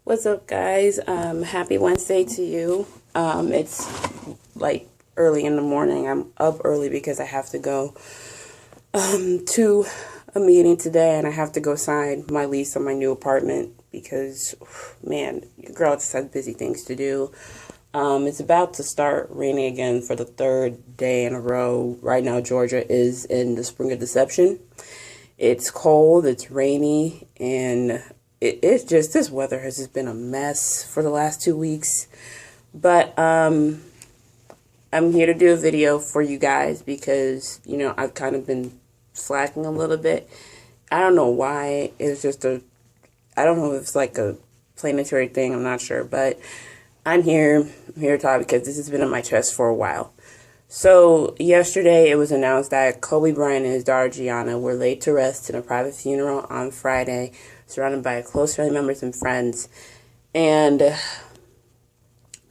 What's up, guys? Happy Wednesday to you. It's like early in the morning. I'm up early because I have to go to a meeting today, and I have to go sign my lease on my new apartment because, man, your girl just has busy things to do. It's about to start raining again for the third day in a row. Right now, Georgia is in the spring of deception. It's cold, it's rainy, and it's just, this weather has just been a mess for the last 2 weeks. But I'm here to do a video for you guys because, you know, I've kind of been slacking a little bit. I don't know why. It's just I don't know if it's like a planetary thing. I'm not sure. But I'm here to talk because this has been on my chest for a while. So yesterday it was announced that Kobe Bryant and his daughter Gianna were laid to rest in a private funeral on Friday, surrounded by close family members and friends. And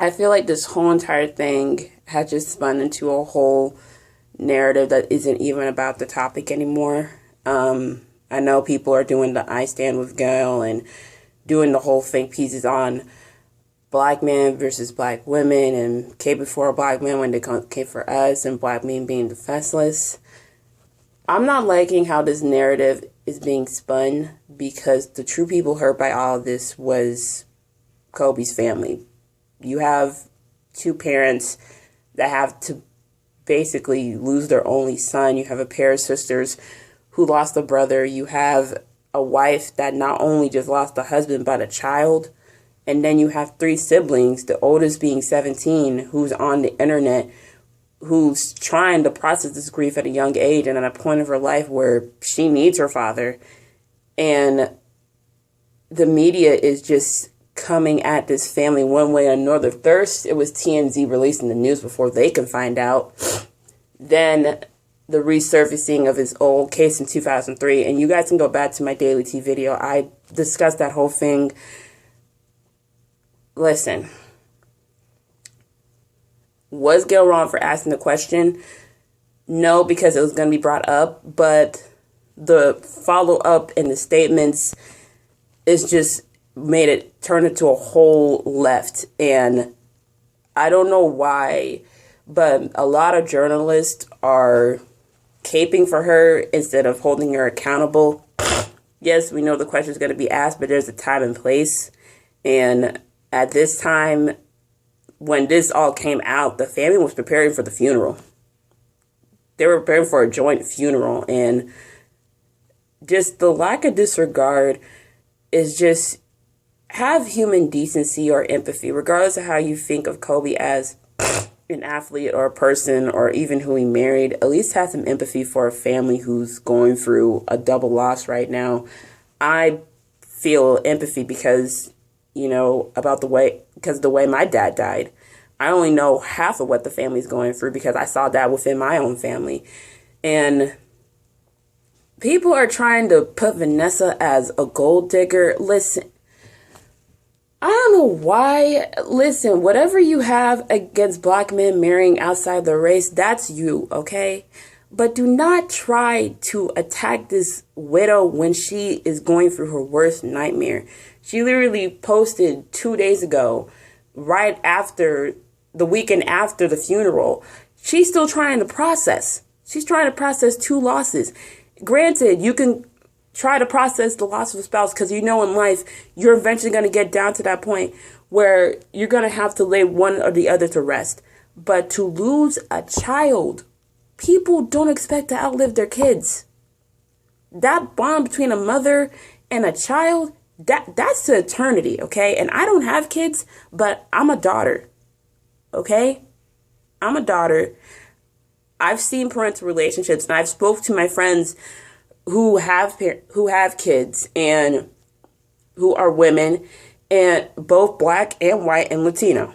I feel like this whole entire thing has just spun into a whole narrative that isn't even about the topic anymore. I know people are doing the I Stand With Gail and doing the whole fake pieces on black men versus black women and came before black men when they came for us and black men being defenseless. I'm not liking how this narrative is being spun because the true people hurt by all of this was Kobe's family. You have two parents that have to basically lose their only son. You have a pair of sisters who lost a brother. You have a wife that not only just lost a husband but a child. And then you have three siblings, the oldest being 17, who's on the internet, who's trying to process this grief at a young age and at a point of her life where she needs her father. And the media is just coming at this family one way or another. First, it was TMZ releasing the news before they can find out. Then the resurfacing of his old case in 2003. And you guys can go back to my Daily T video. I discussed that whole thing. Listen, was Gail wrong for asking the question? No, because it was going to be brought up, but the follow-up and the statements is just made it turn into a whole left, and I don't know why, but a lot of journalists are caping for her instead of holding her accountable. Yes, we know the question is going to be asked, but there's a time and place, and at this time, when this all came out, the family was preparing for the funeral. They were preparing for a joint funeral. And just the lack of disregard is just, have human decency or empathy, regardless of how you think of Kobe as an athlete or a person or even who he married. At least have some empathy for a family who's going through a double loss right now. I feel empathy because, you know, because the way my dad died. I only know half of what the family's going through because I saw that within my own family. And people are trying to put Vanessa as a gold digger. Listen, I don't know why. Listen, whatever you have against black men marrying outside the race, that's you, okay? But do not try to attack this widow when she is going through her worst nightmare. She literally posted 2 days ago, right after the weekend after the funeral. She's still trying to process. She's trying to process two losses. Granted, you can try to process the loss of a spouse because you know in life you're eventually going to get down to that point where you're going to have to lay one or the other to rest. But to lose a child, people don't expect to outlive their kids. That bond between a mother and a child, that's to eternity, okay? And I don't have kids, but I'm a daughter, okay? I'm a daughter. I've seen parental relationships, and I've spoke to my friends who have kids and who are women, and both black and white and Latino.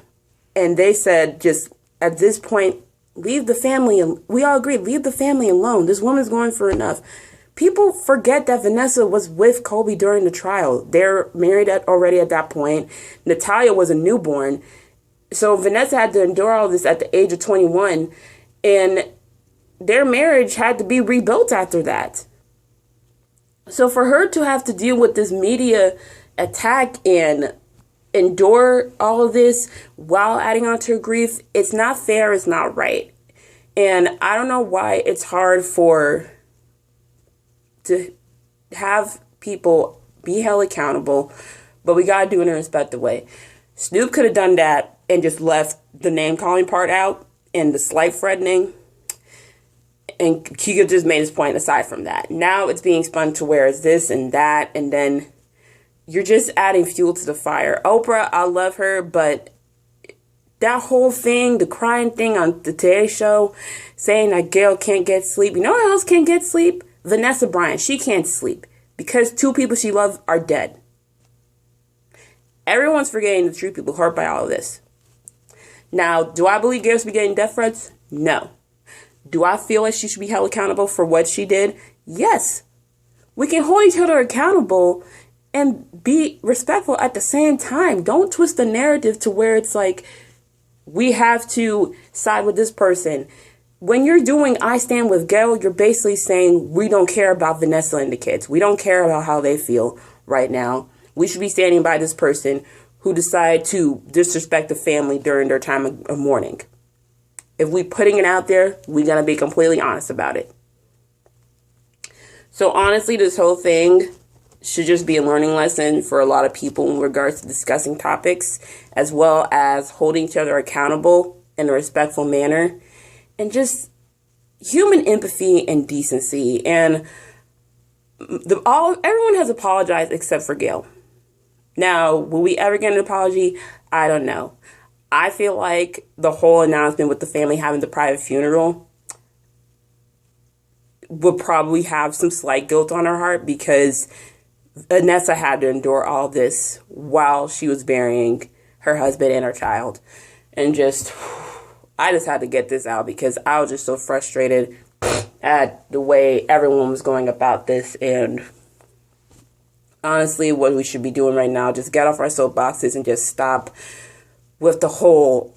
And they said, just at this point, leave the family. We all agree, leave the family alone. This woman's going through enough. People forget that Vanessa was with Kobe during the trial. They're married already at that point. Natalia was a newborn. So Vanessa had to endure all this at the age of 21. And their marriage had to be rebuilt after that. So for her to have to deal with this media attack and endure all of this while adding on to her grief. It's not fair. It's not right. And I don't know why it's hard to have people be held accountable, but we got to do it in a respectful way. Snoop could have done that and just left the name calling part out and the slight threatening, and he could just made his point aside from that. Now it's being spun to where it's this and that, and then you're just adding fuel to the fire. Oprah, I love her, but that whole thing, the crying thing on the Today Show, saying that Gayle can't get sleep. You know who else can't get sleep? Vanessa Bryant. She can't sleep because 2 people she loves are dead. Everyone's forgetting the true people hurt by all of this. Now, do I believe Gayle should be getting death threats? No. Do I feel like she should be held accountable for what she did? Yes. We can hold each other accountable and be respectful at the same time. Don't twist the narrative to where it's like we have to side with this person. When you're doing I Stand With Gayle, you're basically saying we don't care about Vanessa and the kids. We don't care about how they feel right now. We should be standing by this person who decided to disrespect the family during their time of mourning. If we putting it out there, we got to be completely honest about it. So honestly, this whole thing should just be a learning lesson for a lot of people in regards to discussing topics, as well as holding each other accountable in a respectful manner, and just human empathy and decency. And everyone has apologized except for Gayle. Now, will we ever get an apology? I don't know. I feel like the whole announcement with the family having the private funeral would probably have some slight guilt on her heart, because Vanessa had to endure all this while she was burying her husband and her child. And I just had to get this out because I was just so frustrated at the way everyone was going about this. And honestly, what we should be doing right now, just get off our soapboxes and just stop with the whole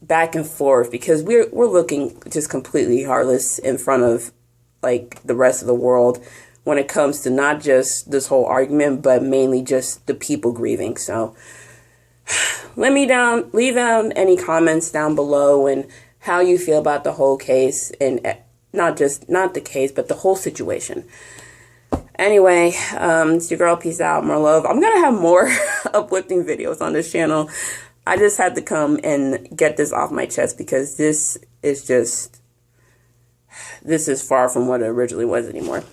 back and forth, because we're looking just completely heartless in front of like the rest of the world when it comes to not just this whole argument, but mainly just the people grieving. So leave down any comments down below and how you feel about the whole case, and not the case, but the whole situation. Anyway, it's your girl. Peace out. More love. I'm going to have more uplifting videos on this channel. I just had to come and get this off my chest because this is far from what it originally was anymore.